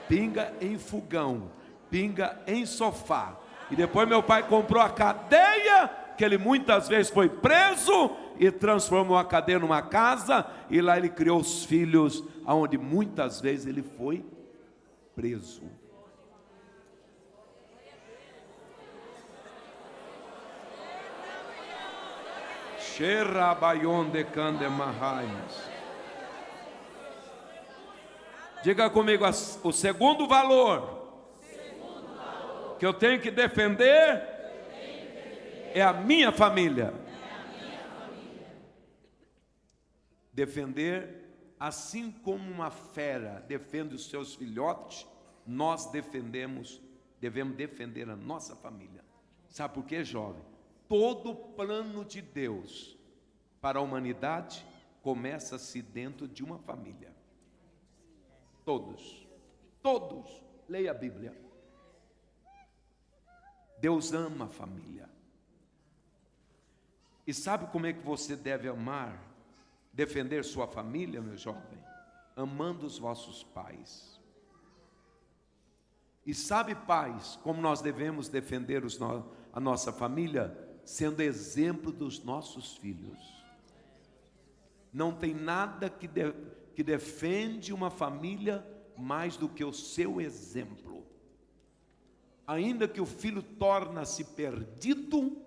Speaker 1: pinga em fogão, pinga em sofá. E depois meu pai comprou a cadeia, que ele muitas vezes foi preso, e transformou a cadeia numa casa, e lá ele criou os filhos, aonde muitas vezes ele foi preso. Diga comigo, o segundo valor que eu tenho que defender é a minha família. Defender, assim como uma fera defende os seus filhotes, nós devemos defender a nossa família. Sabe por quê, jovem? Todo plano de Deus para a humanidade começa-se dentro de uma família. Todos, leia a Bíblia. Deus ama a família. E sabe como é que você deve amar, defender sua família, meu jovem? Amando os vossos pais. E sabe, pais, como nós devemos defender a nossa família? Sendo exemplo dos nossos filhos. Não tem nada que defende uma família mais do que o seu exemplo. Ainda que o filho torne-se perdido,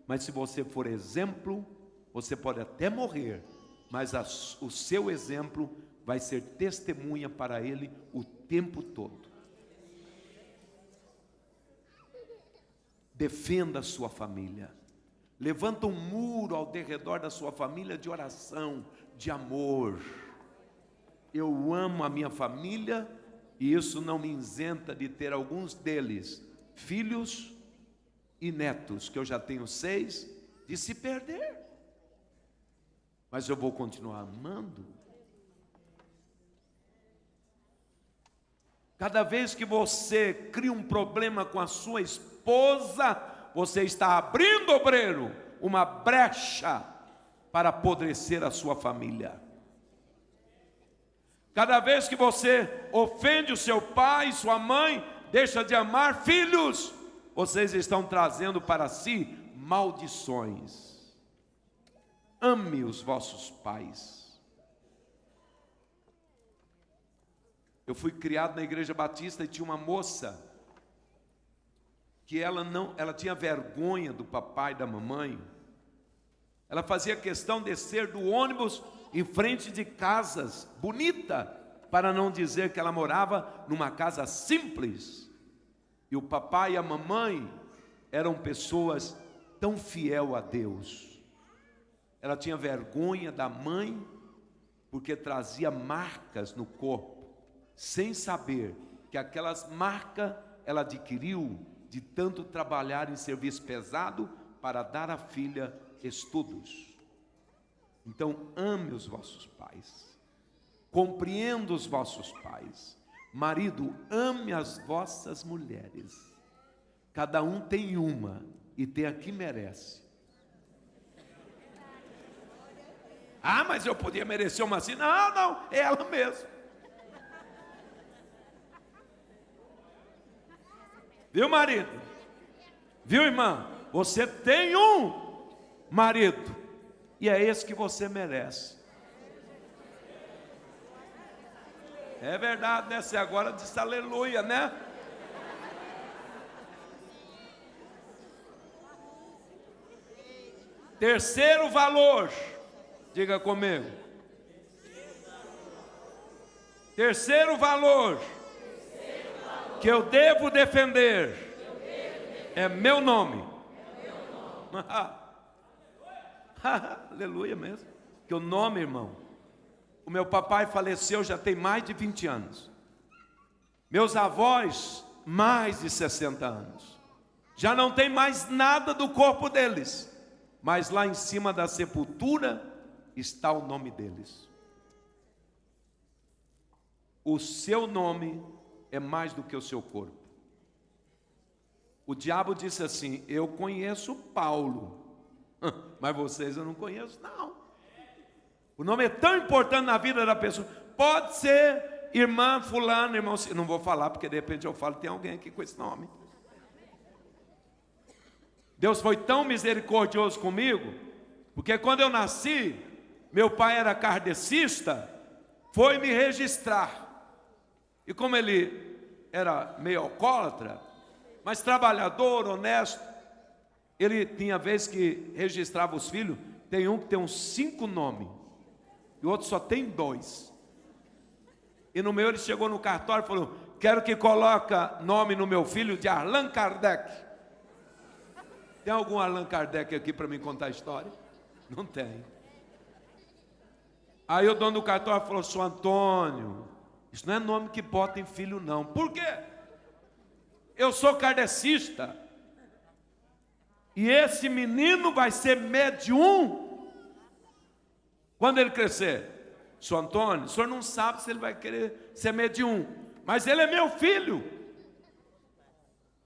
Speaker 1: mas se você for exemplo, você pode até morrer, mas o seu exemplo vai ser testemunha para ele o tempo todo. Defenda a sua família. Levanta um muro ao derredor da sua família de oração, de amor. Eu amo a minha família e isso não me isenta de ter alguns deles, filhos e netos, que eu já tenho 6, de se perder. Mas eu vou continuar amando. Cada vez que você cria um problema com a sua esposa, você está abrindo, obreiro, uma brecha para apodrecer a sua família. Cada vez que você ofende o seu pai, sua mãe, deixa de amar filhos, vocês estão trazendo para si maldições. Ame os vossos pais. Eu fui criado na igreja batista e tinha uma moça que ela tinha vergonha do papai e da mamãe. Ela fazia questão de descer do ônibus em frente de casas bonita, para não dizer que ela morava numa casa simples. E o papai e a mamãe eram pessoas tão fiel a Deus. Ela tinha vergonha da mãe porque trazia marcas no corpo, sem saber que aquelas marcas ela adquiriu de tanto trabalhar em serviço pesado para dar à filha estudos. Então ame os vossos pais, compreenda os vossos pais. Marido, ame as vossas mulheres. Cada um tem uma e tem a que merece. Ah, mas eu podia merecer uma assim. Não, é ela mesma. Viu, marido? Viu, irmã? Você tem um marido e é esse que você merece. É verdade, né? Você agora disse aleluia, né? Terceiro valor, diga comigo. Terceiro valor que eu devo defender é meu nome. Aleluia mesmo. Que o nome, irmão, O meu papai faleceu já tem mais de 20 anos. Meus avós, mais de 60 anos. Já não tem mais nada do corpo deles. Mas lá em cima da sepultura está o nome deles. O seu nome é mais do que o seu corpo. O diabo disse assim: eu conheço Paulo, mas vocês eu não conheço, não. O nome é tão importante na vida da pessoa. Pode ser irmã fulano, irmão... Não vou falar, porque de repente eu falo, tem alguém aqui com esse nome. Deus foi tão misericordioso comigo, porque quando eu nasci, meu pai era kardecista, foi me registrar. E como ele era meio alcoólatra, mas trabalhador, honesto, ele tinha vez que registrava os filhos, tem um que tem uns 5 nomes, e o outro só tem 2. E no meu ele chegou no cartório e falou: quero que coloca nome no meu filho de Allan Kardec. Tem algum Allan Kardec aqui para me contar a história? Não tem. Aí o dono do cartório falou: Sr. Antônio, isso não é nome que bota em filho não. Por quê? Eu sou kardecista. E esse menino vai ser médium quando ele crescer. Sr. Antônio, o senhor não sabe se ele vai querer ser médium, mas ele é meu filho.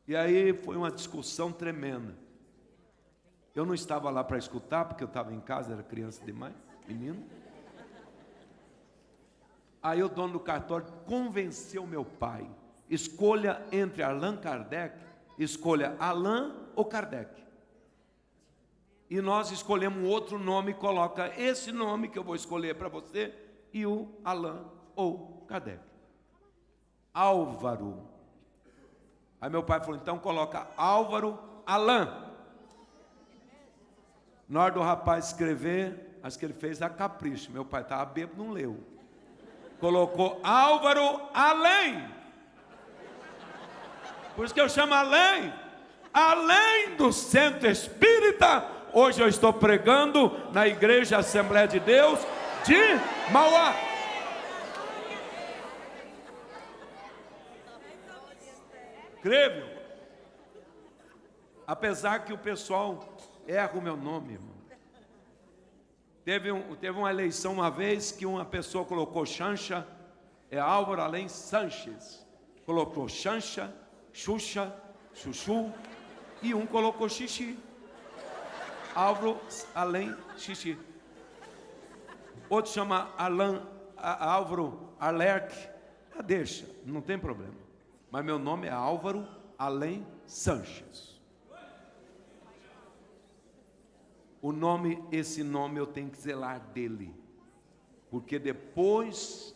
Speaker 1: E aí foi uma discussão tremenda. Eu não estava lá para escutar, porque eu estava em casa, era criança demais, menino. Aí o dono do cartório convenceu meu pai: escolha entre Allan Kardec, escolha Allan ou Kardec. E nós escolhemos um outro nome, coloca esse nome que eu vou escolher para você e o Allan ou Kardec. Álvaro. Aí meu pai falou: então coloca Álvaro Allan. Na hora do rapaz escrever, acho que ele fez a capricho. Meu pai estava bêbado, não leu. Colocou Álvaro Além. Por isso que eu chamo Além. Além do Centro Espírita. Hoje eu estou pregando na Igreja Assembleia de Deus de Mauá. Creve. Apesar que o pessoal erra o meu nome, irmão. Teve uma eleição uma vez que uma pessoa colocou Chancha, é Álvaro Além Sanches. Colocou Chancha, Xuxa, Chuchu, e um colocou Xixi. Álvaro Além Xixi. Outro chama Álvaro Alerc. Deixa, não tem problema. Mas meu nome é Álvaro Além Sanches. Esse nome eu tenho que zelar dele. Porque depois,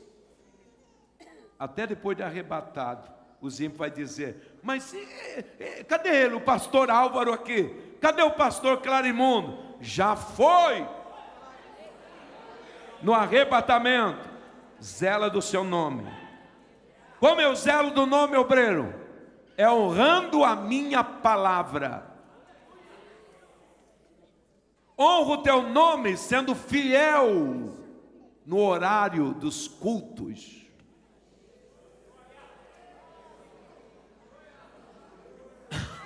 Speaker 1: até depois de arrebatado, os ímpios vai dizer: mas cadê ele, o pastor Álvaro aqui? Cadê o pastor Clarimundo? Já foi no arrebatamento. Zela do seu nome. Como eu zelo do nome, obreiro? É honrando a minha palavra. Honra o teu nome sendo fiel no horário dos cultos.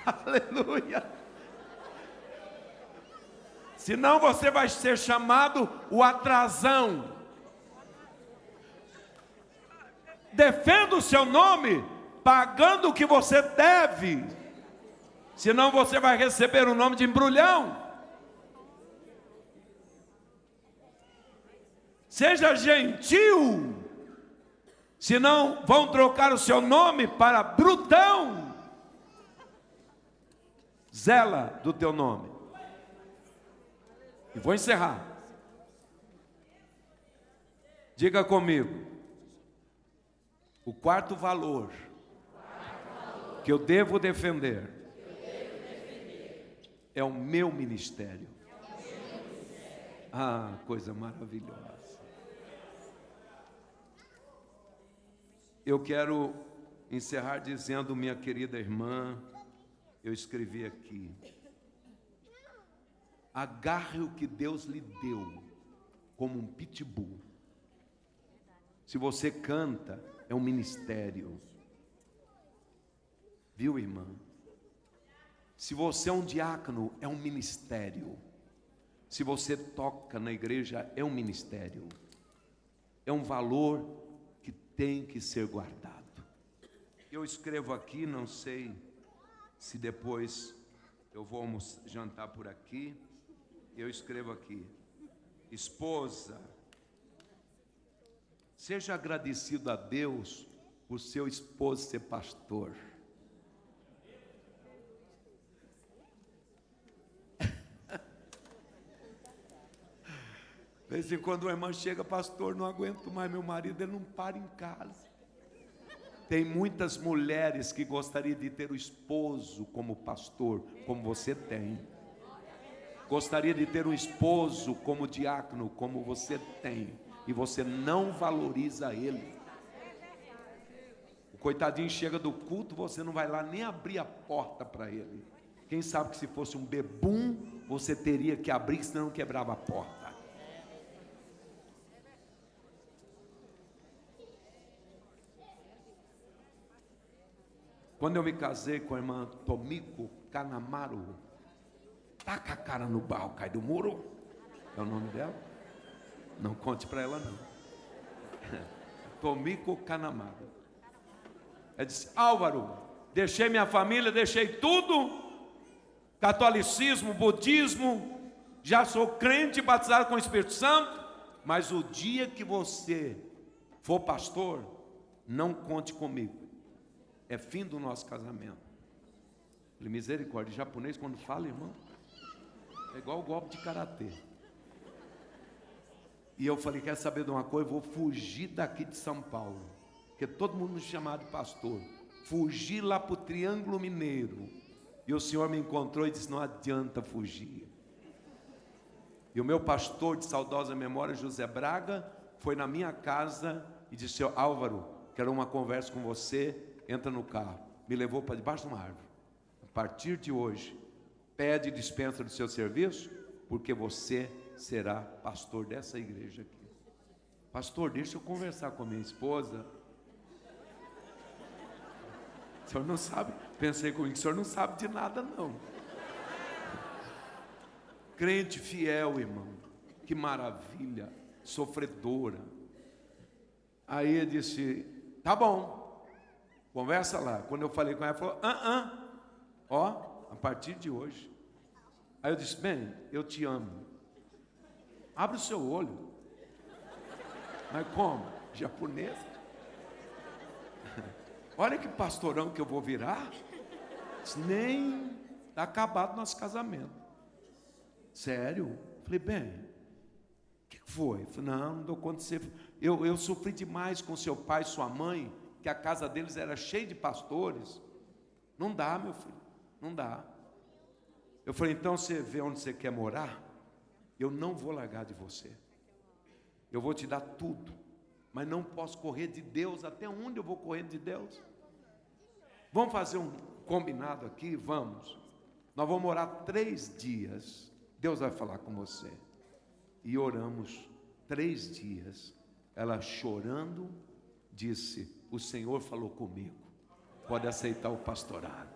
Speaker 1: Aleluia. Senão você vai ser chamado o atrasão. Defenda o seu nome pagando o que você deve. Senão você vai receber o nome de embrulhão. Seja gentil, senão vão trocar o seu nome para brutão. Zela do teu nome. E vou encerrar. Diga comigo. O quarto valor que eu devo defender é o meu ministério. Ah, coisa maravilhosa. Eu quero encerrar dizendo, minha querida irmã, eu escrevi aqui: agarre o que Deus lhe deu como um pitbull. Se você canta, é um ministério. Viu, irmã? Se você é um diácono, é um ministério. Se você toca na igreja, é um ministério. É um valor que tem que ser guardado. Eu escrevo aqui, não sei se depois eu vou jantar por aqui. Eu escrevo aqui: esposa, seja agradecido a Deus por seu esposo ser pastor. De vez em quando uma irmã chega: pastor, não aguento mais meu marido, ele não para em casa. Tem muitas mulheres que gostariam de ter o esposo como pastor, como você tem. Gostaria de ter um esposo como diácono, como você tem. E você não valoriza ele. O coitadinho chega do culto, você não vai lá nem abrir a porta para ele. Quem sabe que se fosse um bebum, você teria que abrir, senão quebrava a porta. Quando eu me casei com a irmã Tomiko Kanamaru, taca a cara no barro, cai do muro. É o nome dela? Não conte para ela não. Tomiko Kanamaru. Ela disse: Álvaro, deixei minha família, deixei tudo, catolicismo, budismo, já sou crente, batizado com o Espírito Santo, mas o dia que você for pastor, não conte comigo. É fim do nosso casamento. Falei: misericórdia, japonês quando fala, irmão, é igual o golpe de karatê. E eu falei: quer saber de uma coisa? Eu vou fugir daqui de São Paulo, porque todo mundo me chamava de pastor. Fugi lá para o Triângulo Mineiro. E o Senhor me encontrou e disse: não adianta fugir. E o meu pastor de saudosa memória, José Braga, foi na minha casa e disse: Álvaro, quero uma conversa com você. Entra no carro. Me levou para debaixo de uma árvore. A partir de hoje, pede dispensa do seu serviço, porque você será pastor dessa igreja aqui. Pastor, deixa eu conversar com a minha esposa. O senhor não sabe, pensei comigo, o senhor não sabe de nada não. Crente fiel, irmão, que maravilha, sofredora. Aí ele disse: tá bom, conversa lá. Quando eu falei com ela, ela falou: ó, a partir de hoje. Aí eu disse: bem, eu te amo. Abre o seu olho. Mas como? Japonesa? Olha que pastorão que eu vou virar. Nem está acabado nosso casamento. Sério? Falei: bem, o que foi? Falei: não dou conta de ser. Eu sofri demais com seu pai e sua mãe, que a casa deles era cheia de pastores. Não dá, meu filho, não dá. Eu falei: então você vê onde você quer morar? Eu não vou largar de você. Eu vou te dar tudo, mas não posso correr de Deus. Até onde eu vou correr de Deus? Vamos fazer um combinado aqui? Vamos. Nós vamos orar 3 dias. Deus vai falar com você. E oramos 3 dias. Ela chorando disse: o Senhor falou comigo, pode aceitar o pastorado.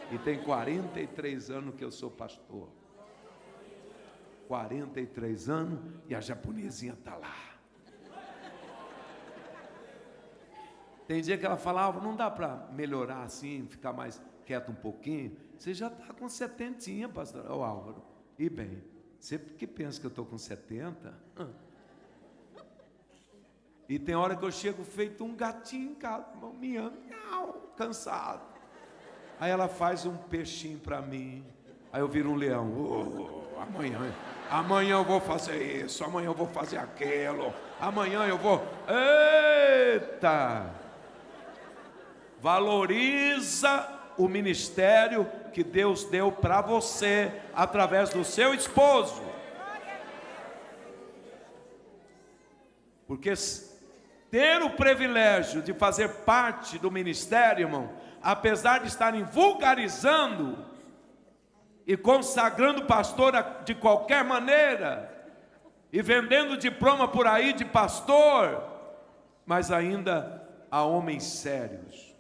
Speaker 1: E tem 43 anos que eu sou pastor. 43 anos e a japonesinha está lá. Tem dia que ela falava: não dá para melhorar assim, ficar mais quieto um pouquinho? Você já está com 70, pastor Álvaro. E bem, você que pensa que eu estou com 70? E tem hora que eu chego feito um gatinho em casa, miando, cansado. Aí ela faz um peixinho para mim. Aí eu viro um leão. Amanhã eu vou fazer isso, amanhã eu vou fazer aquilo, amanhã eu vou. Eita! Valoriza o ministério que Deus deu para você através do seu esposo. Porque ter o privilégio de fazer parte do ministério, irmão, apesar de estarem vulgarizando e consagrando o pastor de qualquer maneira, e vendendo diploma por aí de pastor, Mas ainda há homens sérios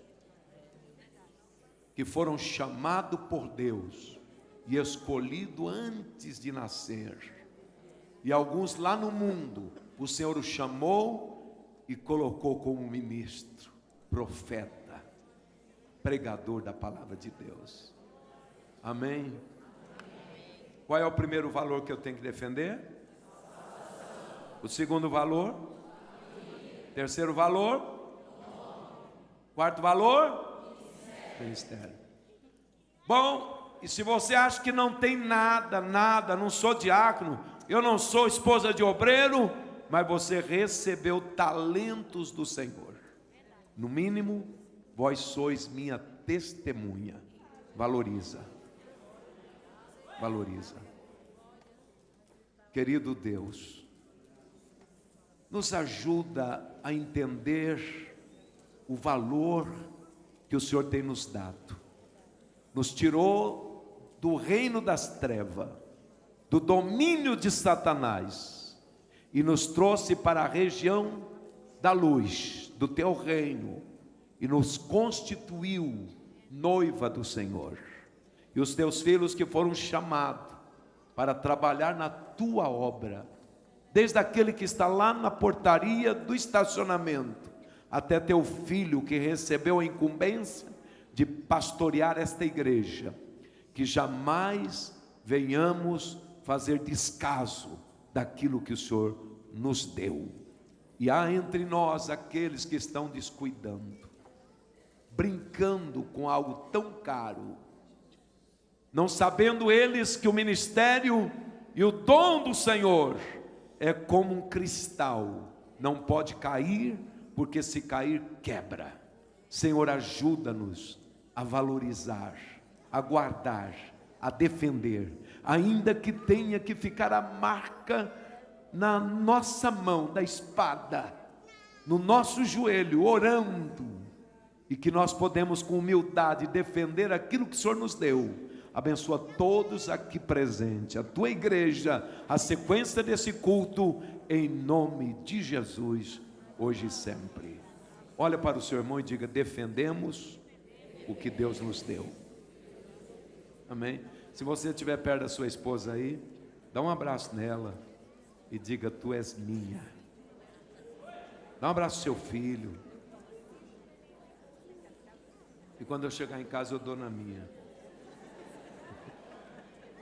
Speaker 1: que foram chamados por Deus e escolhidos antes de nascer. E alguns lá no mundo, o Senhor o chamou e colocou como ministro, profeta, pregador da palavra de Deus. Amém? Qual é o primeiro valor que eu tenho que defender? O segundo valor? Terceiro valor? Quarto valor? Ministério. Bom, e se você acha que não tem nada, não sou diácono, eu não sou esposa de obreiro, mas você recebeu talentos do Senhor. No mínimo, vós sois minha testemunha. Valoriza. Valoriza. Querido Deus, nos ajuda a entender o valor que o Senhor tem nos dado. Nos tirou do reino das trevas, do domínio de Satanás, e nos trouxe para a região da luz, do teu reino, e nos constituiu noiva do Senhor. E os teus filhos que foram chamados para trabalhar na tua obra, desde aquele que está lá na portaria do estacionamento, até teu filho que recebeu a incumbência de pastorear esta igreja, que jamais venhamos fazer descaso daquilo que o Senhor nos deu. E há entre nós aqueles que estão descuidando, brincando com algo tão caro, não sabendo eles que o ministério e o dom do Senhor é como um cristal, não pode cair, porque se cair quebra. Senhor, ajuda-nos a valorizar, a guardar, a defender, ainda que tenha que ficar a marca na nossa mão da espada, no nosso joelho, orando, e que nós podemos com humildade defender aquilo que o Senhor nos deu. Abençoa todos aqui presentes, a tua igreja, a sequência desse culto, em nome de Jesus, hoje e sempre. Olha para o seu irmão e diga: defendemos o que Deus nos deu. Amém? Se você estiver perto da sua esposa aí, dá um abraço nela e diga: tu és minha. Dá um abraço ao seu filho. E quando eu chegar em casa eu dou na minha.